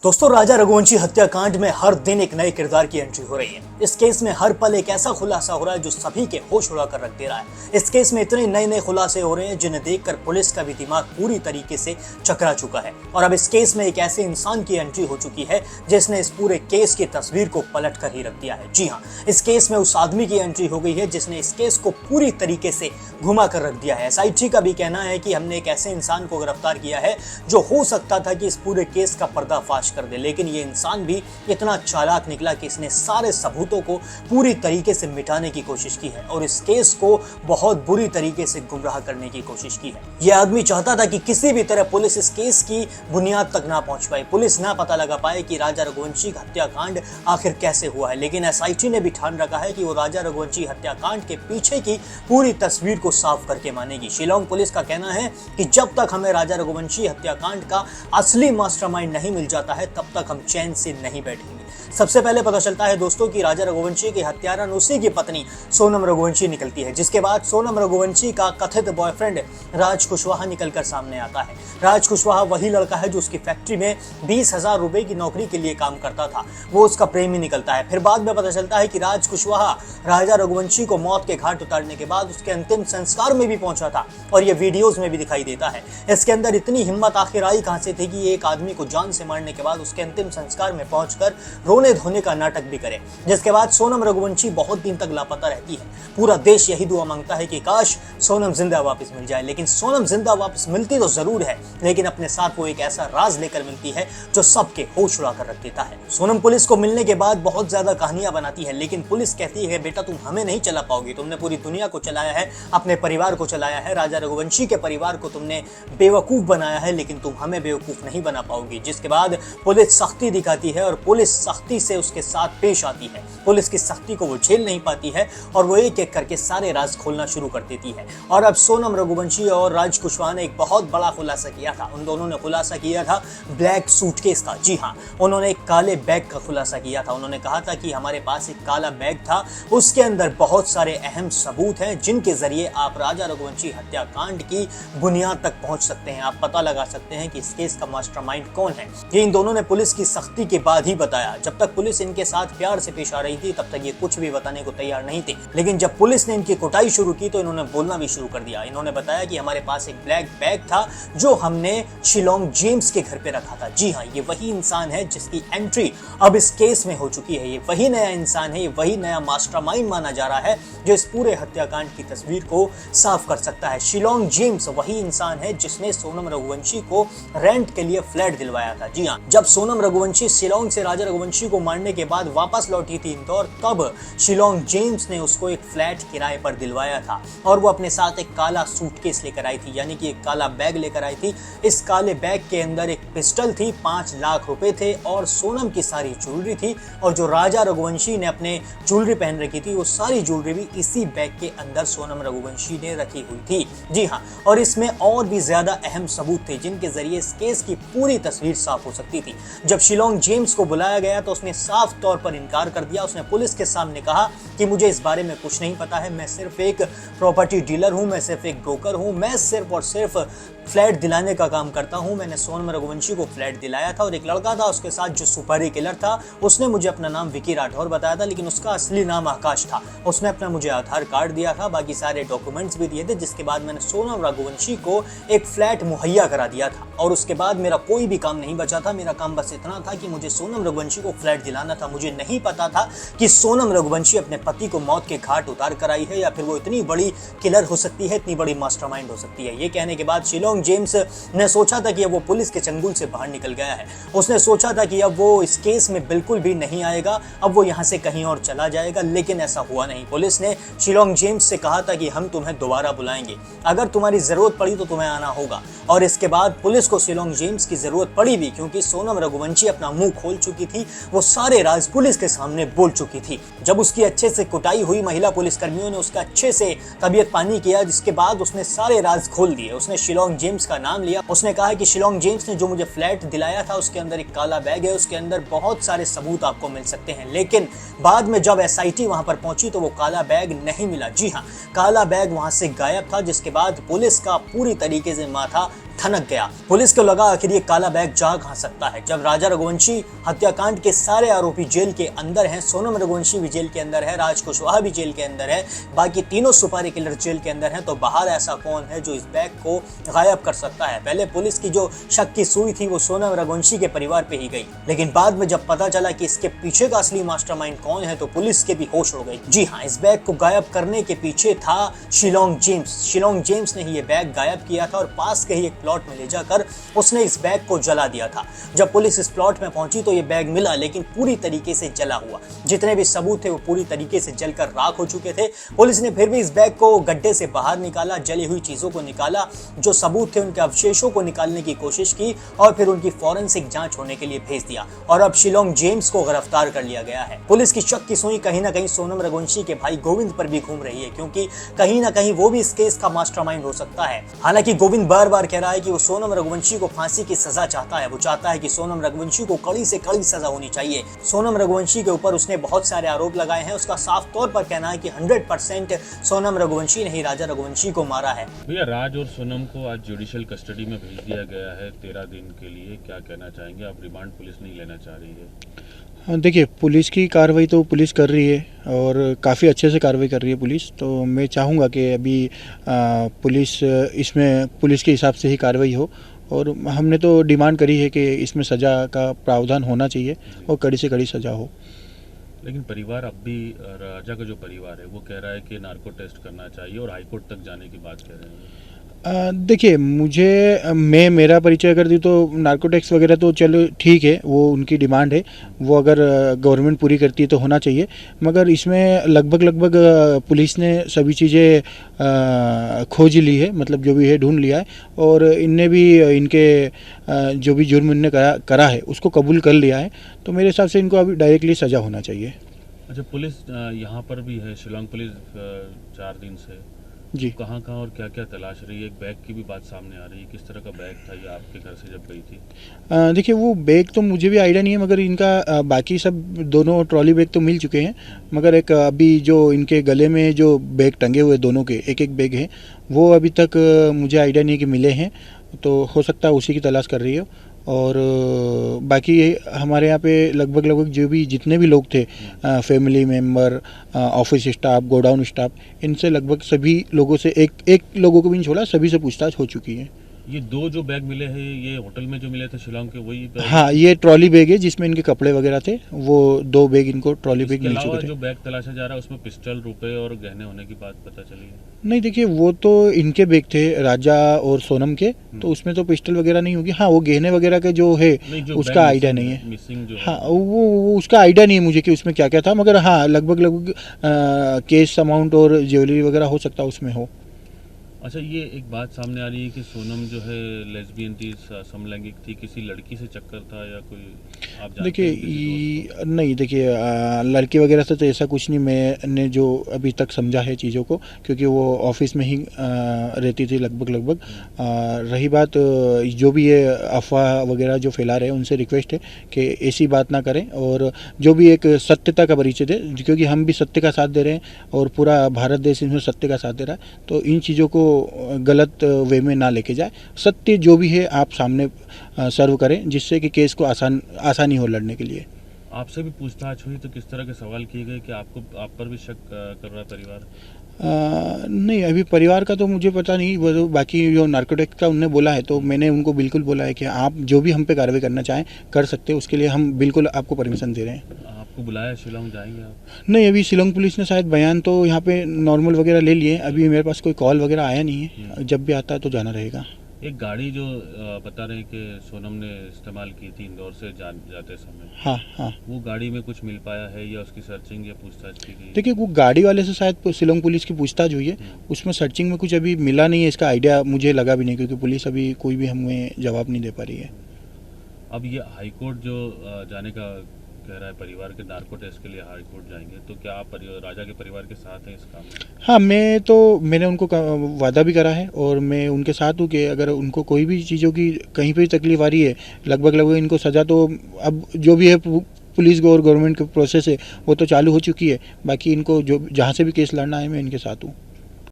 दोस्तों, राजा रघुवंशी हत्याकांड में हर दिन एक नए किरदार की एंट्री हो रही है। इस केस में हर पल एक ऐसा खुलासा हो रहा है जो सभी के होश उड़ा कर रख दे रहा है। इस केस में इतने नए नए खुलासे हो रहे हैं जिन्हें देखकर पुलिस का भी दिमाग पूरी तरीके से चकरा चुका है। और अब इस केस में एक ऐसे इंसान की एंट्री हो चुकी है जिसने इस पूरे केस की तस्वीर को पलट कर ही रख दिया है। जी हाँ, इस केस में उस आदमी की एंट्री हो गई है जिसने इस केस को पूरी तरीके से घुमा कर रख दिया है। SIT का भी कहना है कि हमने एक ऐसे इंसान को गिरफ्तार किया है जो हो सकता था कि इस पूरे केस का पर्दाफाश कर दे, लेकिन ये इंसान भी इतना चालाक निकला कि इसने सारे सबूतों को पूरी तरीके से मिटाने की कोशिश की है और इस केस को बहुत बुरी तरीके से गुमराह करने की कोशिश की है। यह आदमी चाहता था कि किसी भी तरह पुलिस इस केस की बुनियाद तक ना पहुंच पाए, पुलिस ना पता लगा पाए कि राजा रघुवंशी हत्याकांड आखिर कैसे हुआ है। लेकिन SIT ने भी ठान रखा है कि वो राजा रघुवंशी हत्याकांड के पीछे की पूरी तस्वीर को साफ करके मानेगी। शिलांग पुलिस का कहना है कि जब तक हमें राजा रघुवंशी हत्याकांड का असली मास्टरमाइंड नहीं मिल जाता है तब तक हम चैन से नहीं बैठेंगे। सबसे पहले पता चलता है दोस्तों कि राजा रघुवंशी के हत्यारा उसी की पत्नी सोनम रघुवंशी निकलती है, जिसके बाद सोनम रघुवंशी का कथित बॉयफ्रेंड राज कुशवाहा निकलकर सामने आता है। राज कुशवाहा वही लड़का है जो उसकी फैक्ट्री में 20,000 रुपए की नौकरी के लिए काम करता था, वो उसका प्रेमी निकलता है। फिर बाद में पता चलता है कि राज कुशवाहा राजा रघुवंशी को मौत के घाट उतारने के बाद उसके अंतिम संस्कार में भी पहुंचा था और ये वीडियोज में भी दिखाई देता है। इसके अंदर इतनी हिम्मत आखिर आई कहां से थी कि एक आदमी को जान से मारने के बाद उसके अंतिम संस्कार में पहुंचकर रोने धोने का नाटक भी करे, जिसके बाद सोनम रघुवंशी बहुत दिन तक लापता रहती है। पूरा देश यही दुआ मांगता है कि काश सोनम जिंदा वापस मिल जाए, लेकिन सोनम जिंदा वापस मिलती तो जरूर है, लेकिन अपने साथ वो एक ऐसा राज लेकर मिलती है जो सबके होश उड़ा कर रख देता है। सोनम पुलिस को मिलने के बाद बहुत ज्यादा कहानियां बनाती है, लेकिन पुलिस कहती है बेटा तुम हमें नहीं चला पाओगी, तुमने पूरी दुनिया को चलाया है, अपने परिवार को चलाया है, राजा रघुवंशी के परिवार को तुमने बेवकूफ बनाया है, लेकिन तुम हमें बेवकूफ नहीं बना पाओगी। जिसके बाद पुलिस सख्ती दिखाती है और पुलिस सख्ती से उसके साथ पेश आती है। पुलिस की सख्ती को वो झेल नहीं पाती है और वो एक एक करके सारे राज खोलना शुरू कर देती है। और अब सोनम रघुवंशी और राज कुशवाहा ने एक बहुत बड़ा खुलासा किया था। उन दोनों ने खुलासा किया था ब्लैक सूटकेस का। जी हाँ, उन्होंने एक काले बैग का खुलासा किया था। उन्होंने कहा था कि हमारे पास एक काला बैग था, उसके अंदर बहुत सारे अहम सबूत हैं जिनके जरिए आप राजा रघुवंशी हत्याकांड की बुनियाद तक पहुंच सकते हैं, आप पता लगा सकते हैं कि इस केस का मास्टरमाइंड कौन है। ये इन दोनों ने पुलिस की सख्ती के बाद ही बताया। जब तक पुलिस इनके साथ प्यार से पेश आ रही थी तब तक ये कुछ भी बताने को तैयार नहीं थे, लेकिन जब पुलिस ने इनकी कुटाई शुरू की तो इन्होंने बोलना भी शुरू कर दिया। इन्होंने बताया कि हमारे पास एक ब्लैक बैग था जो हमने शिलांग जेम्स के घर पे रखा था। जी हाँ, ये वही इंसान है जिसकी एंट्री अब इस केस में हो चुकी है। ये वही नया इंसान है, ये वही नया मास्टरमाइंड माना जा रहा है जो इस पूरे हत्याकांड की तस्वीर को साफ कर सकता है। शिलांग जेम्स वही इंसान है जिसने सोनम रघुवंशी को रेंट के लिए फ्लैट दिलवाया था। जी हाँ, जब सोनम रघुवंशी शिलांग से राजा रघुवंशी को मारने के बाद वापस लौटी थी इंदौर, तब शिलांग जेम्स ने उसको एक फ्लैट किराए पर दिलवाया था और वो अपने साथ एक काला सूटकेस लेकर आई थी, यानी कि एक काला बैग लेकर आई थी। इस काले बैग के अंदर एक पिस्टल थी, 5 लाख रुपए थे और सोनम की सारी ज्वेलरी थी। और जो राजा रघुवंशी ने अपने ज्वेलरी पहन रखी थी वो सारी ज्वेलरी भी इसी बैग के अंदर सोनम रघुवंशी ने रखी हुई थी। जी हाँ, और इसमें और भी ज्यादा अहम सबूत थे जिनके जरिए इस केस की पूरी तस्वीर साफ हो सकती थी। जब शिलांग जेम्स को बुलाया गया तो उसने साफ तौर पर इनकार कर दिया। उसने पुलिस के सामने कहा कि मुझे इस बारे में कुछ नहीं पता है, मैं सिर्फ एक प्रॉपर्टी डीलर हूं, मैं सिर्फ एक ब्रोकर हूं, मैं सिर्फ और सिर्फ फ्लैट दिलाने का काम करता हूं। मैंने सोनम रघुवंशी को फ्लैट दिलाया था और एक लड़का था उसके साथ जो सुपारी किलर था, उसने मुझे अपना नाम विकी राठौर बताया था, लेकिन उसका असली नाम आकाश था। उसने अपना मुझे आधार कार्ड दिया था, बाकी सारे डॉक्यूमेंट्स भी दिए थे, जिसके बाद मैंने सोनम रघुवंशी को एक फ्लैट मुहैया करा दिया था और उसके बाद मेरा कोई भी काम नहीं बचा था। मेरा काम बस इतना था कि मुझे सोनम रघुवंशी को फ्लैट दिलाना था। मुझे नहीं पता था कि सोनम रघुवंशी अपने पति को मौत के घाट उतार कर आई है या फिर वो इतनी बड़ी किलर हो सकती है, इतनी बड़ी मास्टरमाइंड हो सकती है। ये कहने के बाद शिलांग जेम्स ने सोचा था कि अब वो पुलिस के चंगुल से बाहर निकल गया है। उसने सोचा था कि अब वो इस केस में बिल्कुल भी नहीं आएगा, अब वो यहाँ से कहीं और चला जाएगा, लेकिन ऐसा हुआ नहीं। पुलिस ने शिलांग जेम्स से कहा था कि हम तुम्हें दोबारा बुलाएंगे, अगर तुम्हारी जरूरत पड़ी तो तुम्हें आना होगा। और इसके बाद पुलिस को शिलांग जेम्स की जरूरत पड़ी भी, क्योंकि सोनम रघुवंशी अपना मुंह खोल चुकी थी, वो सारे राज पुलिस के सामने बोल चुकी थी। जब उसकी अच्छे से कुटाई हुई, महिला पुलिसकर्मियों ने उसका अच्छे से तबीयत पानी किया, जिसके बाद उसने सारे राज खोल दिए। उसने शिलांग जेम्स का नाम लिया। उसने कहा कि शिलांग जेम्स ने जो मुझे फ्लैट दिलाया था उसके अंदर एक काला बैग है, उसके अंदर बहुत सारे सबूत आपको मिल सकते हैं। लेकिन बाद में जब SIT वहां पर पहुंची तो वो काला बैग नहीं मिला। जी हाँ, काला बैग वहां से गायब था, जिसके बाद पुलिस का पूरी तरीके से माथा ठनक गया। पुलिस को लगा आखिर ये काला बैग जा कहां सकता है। जब राजा रघुवंशी हत्याकांड के सारे आरोपी जेल के अंदर हैं, सोनम रघुवंशी भी जेल के अंदर है, राज कुशवाहा भी जेल के अंदर है, बाकी तीनों सुपारी किलर जेल के अंदर हैं, तो बाहर ऐसा कौन है जो इस बैग को गायब कर सकता है। पहले पुलिस की जो शक की सुई थी वो सोनम रघुवंशी के परिवार पे ही गई, लेकिन बाद में जब पता चला कि इसके पीछे का असली मास्टरमाइंड कौन है तो पुलिस के भी होश उड़ गई। जी हाँ, इस बैग को गायब करने के पीछे था शिलोंग जेम्स। शिलोंग जेम्स ने ही ये बैग गायब किया था और पास के ही एक प्लॉट में ले जाकर उसने इस बैग को जला दिया था। जब पुलिस इस प्लॉट में पहुंची तो ये बैग मिला, लेकिन पूरी तरीके से जला हुआ। जितने भी सबूत थे वो पूरी तरीके से जलकर राख हो चुके थे। पुलिस ने फिर भी इस बैग को गड्ढे से बाहर निकाला, जली हुई चीजों को निकाला, जो सबूत थे उनके अवशेषों को निकालने की कोशिश की और फिर उनकी फॉरेंसिक जांच होने के लिए भेज दिया और अब शिलोंग जेम्स को गिरफ्तार कर लिया गया है। पुलिस की शक की सुई कहीं ना कहीं सोनम रघुवंशी के भाई गोविंद पर भी घूम रही है, क्योंकि कहीं ना कहीं वो भी इस केस का मास्टरमाइंड हो सकता है। हालांकि गोविंद बार बार कह रहा है कि वो सोनम रघुवंशी को फांसी की सजा चाहता है। वो चाहता है कि सोनम रघुवंशी को कड़ी से कड़ी सजा होनी चाहिए। सोनम रघुवंशी के ऊपर उसने बहुत सारे आरोप लगाए हैं। उसका साफ तौर पर कहना है कि 100% सोनम रघुवंशी ने ही राजा रघुवंशी को मारा है। भैया, राज और सोनम को आज जुडिशियल कस्टडी में भेज दिया गया है 13 दिन के लिए, क्या कहना चाहेंगे आप? रिमांड पुलिस नहीं लेना चाह रही है? हाँ, देखिए, पुलिस की कार्रवाई तो पुलिस कर रही है और काफ़ी अच्छे से कार्रवाई कर रही है पुलिस। तो मैं चाहूँगा कि अभी पुलिस इसमें पुलिस के हिसाब से ही कार्रवाई हो और हमने तो डिमांड करी है कि इसमें सज़ा का प्रावधान होना चाहिए और कड़ी से कड़ी सज़ा हो। लेकिन परिवार अब भी, राजा का जो परिवार है वो कह रहा है कि नार्को टेस्ट करना चाहिए और हाईकोर्ट तक जाने की बात कह रहे हैं। देखिए, मेरा परिचय कर दी तो नार्कोटिक्स वगैरह तो चलो ठीक है, वो उनकी डिमांड है, वो अगर गवर्नमेंट पूरी करती है तो होना चाहिए। मगर इसमें लगभग पुलिस ने सभी चीज़ें खोज ली है, मतलब जो भी है ढूंढ लिया है और इनने भी इनके जो भी जुर्म इनने करा है उसको कबूल कर लिया है। तो मेरे हिसाब से इनको अभी डायरेक्टली सज़ा होना चाहिए। अच्छा, पुलिस यहाँ पर भी है, शिलोंग पुलिस 4 दिन से जी, कहाँ और क्या क्या तलाश रही है? एक बैग की भी बात सामने आ रही है, किस तरह का बैग था ये आपके घर से जब गई थी? देखिए, वो बैग तो मुझे भी आइडिया नहीं है, मगर इनका बाकी सब दोनों ट्रॉली बैग तो मिल चुके हैं। मगर एक अभी जो इनके गले में जो बैग टंगे हुए दोनों के एक बैग है, वो अभी तक मुझे आइडिया नहीं है कि मिले हैं। तो हो सकता है उसी की तलाश कर रही हो। और बाकी हमारे यहाँ पे लगभग जितने भी लोग थे, family member, office staff, godown staff, इनसे लगभग सभी लोगों से एक लोगों को भी नहीं छोड़ा, सभी से पूछताछ हो चुकी है। ये 2 जो बैग मिले हैं, ये होटल में जो मिले थे शिलोंग के, वही बैग? हाँ, ये ट्रॉली बैग है जिसमें इनके कपड़े वगैरह थे। वो 2 बैग इनको ट्रॉली बैग मिल चुके थे। जो बैग तलाशा जा रहा है उसमें पिस्टल, रुपए और गहने होने की बात पता चली है? नहीं, देखिए, वो तो इनके बैग थे, राजा और सोनम के, तो उसमें तो पिस्टल वगैरह नहीं होगी। हाँ, वो गहने वगैरह के जो है उसका आइडिया नहीं है। मिसिंग जो हाँ, वो उसका आइडिया नहीं है मुझे कि उसमें क्या क्या था। मगर हाँ, लगभग कैश अमाउंट और ज्वेलरी वगैरह हो सकता है उसमें हो। अच्छा, ये एक बात सामने आ रही है कि सोनम जो है लेस्बियन थी, समलैंगिक थी, किसी लड़की से चक्कर था या कोई, आप जानते हैं? देखिए, नहीं, देखिए, लड़की वगैरह से तो ऐसा कुछ नहीं मैंने जो अभी तक समझा है चीज़ों को, क्योंकि वो ऑफिस में ही रहती थी लगभग। रही बात जो भी ये अफवाह वगैरह जो फैला रहे हैं, उनसे रिक्वेस्ट है कि ऐसी बात ना करें और जो भी एक सत्यता का परिचय दे, क्योंकि हम भी सत्य का साथ दे रहे हैं और पूरा भारत देश इसमें सत्य का साथ दे रहा है। तो इन चीज़ों को गलत वे में ना लेके जाए, सत्य जो भी है आप सामने सर्व करें, जिससे कि केस को आसानी हो लड़ने के लिए। आपसे भी पूछताछ हुई तो किस तरह के सवाल किए गए कि आप पर भी शक कर रहा है परिवार? नहीं, अभी परिवार का तो मुझे पता नहीं, वो बाकी जो नार्कोटिक्स का उन्होंने बोला है तो मैंने उनको बिल्कुल बोला है कि आप जो भी हम पे कार्रवाई करना चाहें कर सकते हैं, उसके लिए हम बिल्कुल आपको परमिशन दे रहे हैं। आपको बुलाया, शिलोंग जाएंगे आप? नहीं, अभी शिलोंग पुलिस ने शायद बयान तो यहाँ पे नॉर्मल वगैरह ले लिए। अभी मेरे पास कोई कॉल वगैरह आया नहीं है, जब भी आता है तो जाना रहेगा। एक गाड़ी जो बता रहे हैं कि सोनम ने इस्तेमाल की थी इंदौर से जाते समय, हाँ, वो गाड़ी में कुछ मिल पाया है या उसकी सर्चिंग या पूछताछ की गई? देखिए, वो गाड़ी वाले से शायद शिलोंग पुलिस की पूछताछ हुई है, उसमें सर्चिंग में कुछ अभी मिला नहीं है। इसका आइडिया मुझे लगा भी नहीं, क्योंकि पुलिस अभी कोई भी हमें जवाब नहीं दे पा रही है। अब ये हाईकोर्ट जो जाने का कह रहा है परिवार के, नार्को टेस्ट के लिए हाईकोर्ट जाएंगे, तो क्या आप राजा के परिवार के साथ हैं इस काम में? हाँ, मैंने उनको वादा भी करा है और मैं उनके साथ हूँ कि अगर उनको कोई भी चीज़ों की कहीं पर तकलीफ आ रही है, लगभग इनको सज़ा तो अब जो भी है पुलिस और गवर्नमेंट का प्रोसेस है वो तो चालू हो चुकी है। बाकी इनको जो जहाँ से भी केस लड़ना है मैं इनके साथ हूँ।